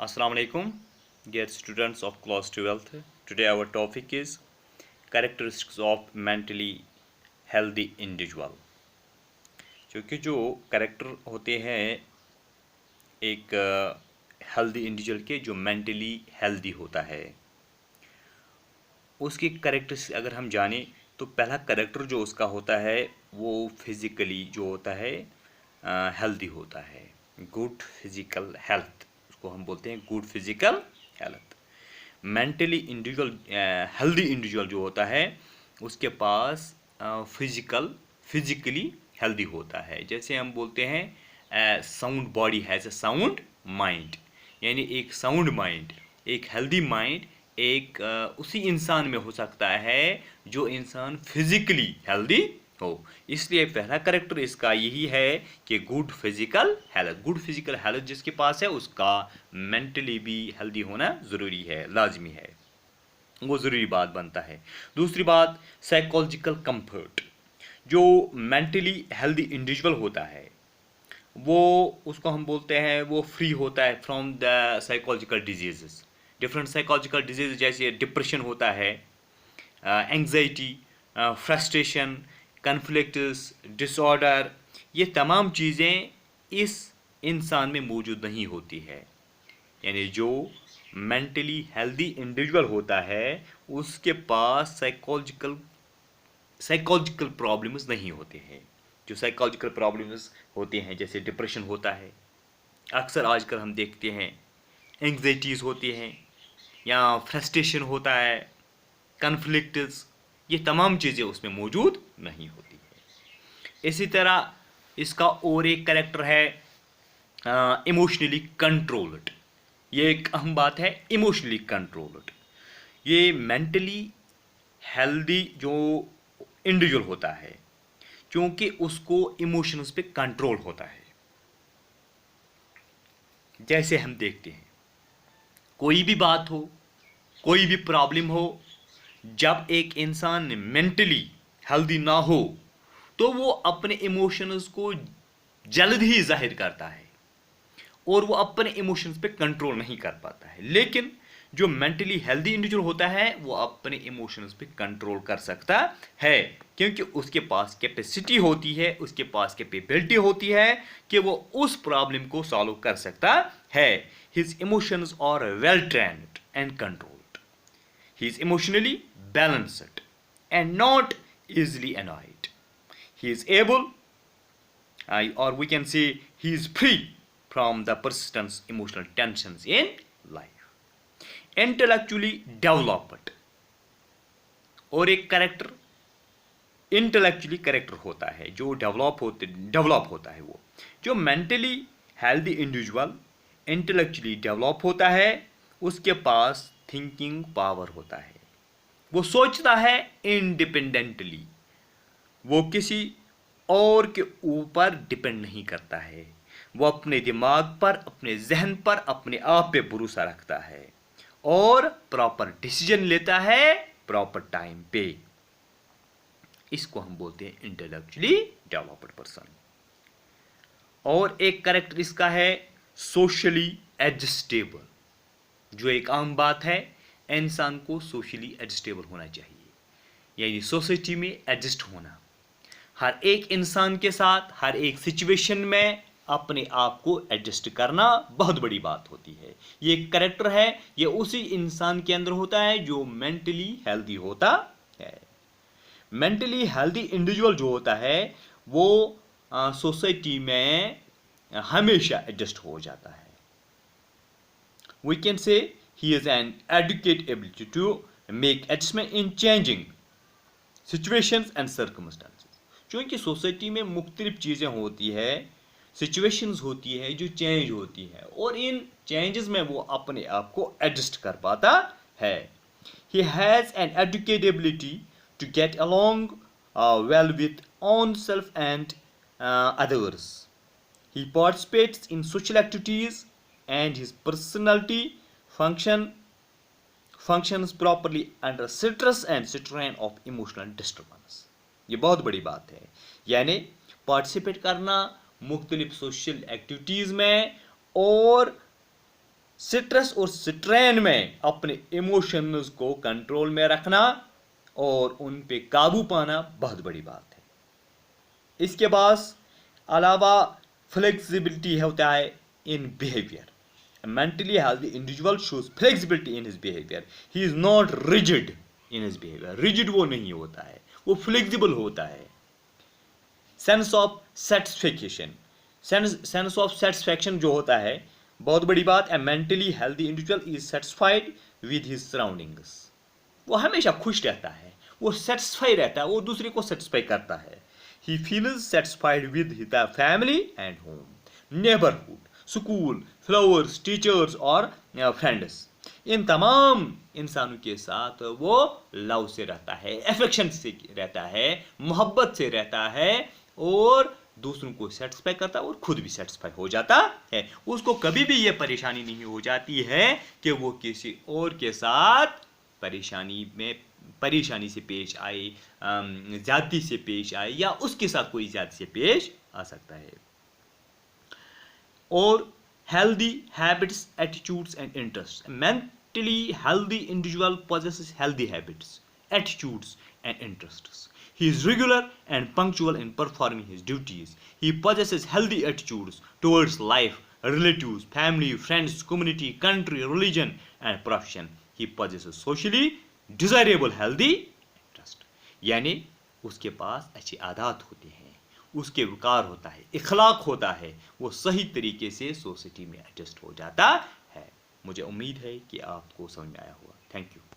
Assalamu alaikum, dear students of class 12th. Today our topic is characteristics of mentally healthy individual. क्योंकि जो character होते हैं एक healthy individual के, जो मेंटली हेल्दी होता है, उसकी करेक्टरिस्टिक्स अगर हम जानें तो पहला करेक्टर जो उसका होता है वो फिज़िकली जो होता है हेल्दी होता है। गुड फिज़िकल हेल्थ, उसको हम बोलते हैं good physical health. Mentally individual healthy individual जो होता है उसके पास फिजिकली हेल्दी होता है। जैसे हम बोलते हैं sound body has a sound mind, यानी एक साउंड माइंड, एक हेल्दी माइंड एक उसी इंसान में हो सकता है जो इंसान फिजिकली हेल्दी हो। इसलिए पहला करेक्टर इसका यही है कि good physical health. Good physical health जिसके पास है उसका मेंटली भी हेल्दी होना ज़रूरी है, लाजमी है, वो ज़रूरी बात बनता है। दूसरी बात, साइकोलॉजिकल कंफर्ट। जो मेंटली हेल्दी इंडिविजुअल होता है वो, उसको हम बोलते हैं वो फ्री होता है from the psychological disease. Different psychological disease जैसे डिप्रेशन होता है, एंग्जाइटी, फ्रस्ट्रेशन, कन्फ्लिक्ट्स, डिसऑर्डर, ये तमाम चीज़ें इस इंसान में मौजूद नहीं होती है। यानी जो मेंटली हेल्दी इंडिविजुअल होता है उसके पास साइकोलॉजिकल प्रॉब्लम्स नहीं होते हैं। जो साइकोलॉजिकल प्रॉब्लम्स होते हैं जैसे डिप्रेशन होता है, अक्सर आजकल हम देखते हैं एंग्जाइटीज़ होती हैं या फ्रस्ट्रेशन होता है, कन्फ्लिक्ट्स, ये तमाम चीज़ें उसमें मौजूद नहीं होती है। इसी तरह इसका और एक कैरेक्टर है इमोशनली कंट्रोल्ड। ये एक अहम बात है, इमोशनली कंट्रोल्ड। ये मेंटली हेल्दी जो इंडिविजुअल होता है क्योंकि उसको इमोशंस पे कंट्रोल होता है। जैसे हम देखते हैं कोई भी बात हो, कोई भी प्रॉब्लम हो, जब एक इंसान मेंटली हेल्दी ना हो तो वो अपने इमोशंस को जल्द ही जाहिर करता है और वो अपने इमोशंस पे कंट्रोल नहीं कर पाता है। लेकिन जो मेंटली हेल्दी इंडिविजुअल होता है वो अपने इमोशंस पे कंट्रोल कर सकता है क्योंकि उसके पास कैपेसिटी होती है, उसके पास कैपेबिलिटी होती है कि वो उस प्रॉब्लम को सॉल्व कर सकता है। His emotions are well trained and controlled. He is emotionally balanced and not easily annoyed. He is able, or we can say he is free from the persistent emotional tensions in life. Intellectually developed, और एक character intellectually character होता है जो develop होता है। वो जो mentally healthy individual intellectually develop होता है उसके पास थिंकिंग पावर होता है, वो सोचता है इंडिपेंडेंटली, वो किसी और के ऊपर डिपेंड नहीं करता है, वो अपने दिमाग पर, अपने जहन पर, अपने आप पे भरोसा रखता है और प्रॉपर डिसीजन लेता है प्रॉपर टाइम पे। इसको हम बोलते हैं इंटेलेक्चुअली डेवलप्ड पर्सन। और एक कैरेक्टर इसका है सोशली एडजस्टेबल। जो एक आम बात है, इंसान को सोशली एडजस्टेबल होना चाहिए, यानी सोसाइटी में एडजस्ट होना। हर एक इंसान के साथ हर एक सिचुएशन में अपने आप को एडजस्ट करना बहुत बड़ी बात होती है। ये एक कैरेक्टर है, ये उसी इंसान के अंदर होता है जो मेंटली हेल्दी होता है। मेंटली हेल्दी इंडिविजुअल जो होता है वो सोसाइटी में हमेशा एडजस्ट हो जाता है। We can say he is an adequate ability to make adjustment in changing situations and circumstances. क्योंकि सोसाइटी में मुख्तलिफ चीज़ें होती है, सिचुएशंस होती है जो चेंज होती है और इन चेंजेस में वो अपने आप को एडजस्ट कर पाता है। He has an adequate ability to get along well with own self and others. He participates in social activities and his personality functions properly under stress and strain of emotional disturbance. ये बहुत बड़ी बात है, यानी participate करना मुख्तलिफ social activities में और स्ट्रेस और स्ट्रेन में अपने इमोशंस को कंट्रोल में रखना और उन पे काबू पाना बहुत बड़ी बात है। इसके बाद अलावा फ्लेक्सिबिलिटी होता है in behaviour. Mentally healthy individual shows flexibility in his behaviour. He is not rigid in his behaviour. Rigid वो नहीं होता है, वो फ्लेक्सिबल होता है। Sense of satisfaction, sense of satisfaction जो होता है, बहुत बड़ी बात। A mentally healthy individual is satisfied with his surroundings. वो हमेशा खुश रहता है, वो सेटिस्फाई रहता है, वो दूसरे को सेटिस्फाई करता है। He feels satisfied with the family and home, neighbourhood, school, flowers, teachers और फ्रेंड्स। इन तमाम इंसानों के साथ वो लव से रहता है, एफेक्शन से रहता है, मोहब्बत से रहता है और दूसरों को सेटिस्फाई करता है और खुद भी सेटिस्फाई हो जाता है। उसको कभी भी ये परेशानी नहीं हो जाती है कि वो किसी और के साथ परेशानी से पेश आए, ज्यादती से पेश आए या उसके साथ कोई ज्यादती से पेश आ सकता है। और healthy habits, attitudes and interests. A mentally healthy individual possesses healthy habits, attitudes and interests. He is regular and punctual in performing his duties. He possesses healthy attitudes towards life, relatives, family, friends, community, country, religion and profession. He possesses socially desirable healthy interest. यानी उसके पास अच्छी आदत होती हैं, उसके विकार होता है, इखलाक होता है, वो सही तरीके से सोसाइटी में एडजस्ट हो जाता है। मुझे उम्मीद है कि आपको समझ में आया होगा। Thank you.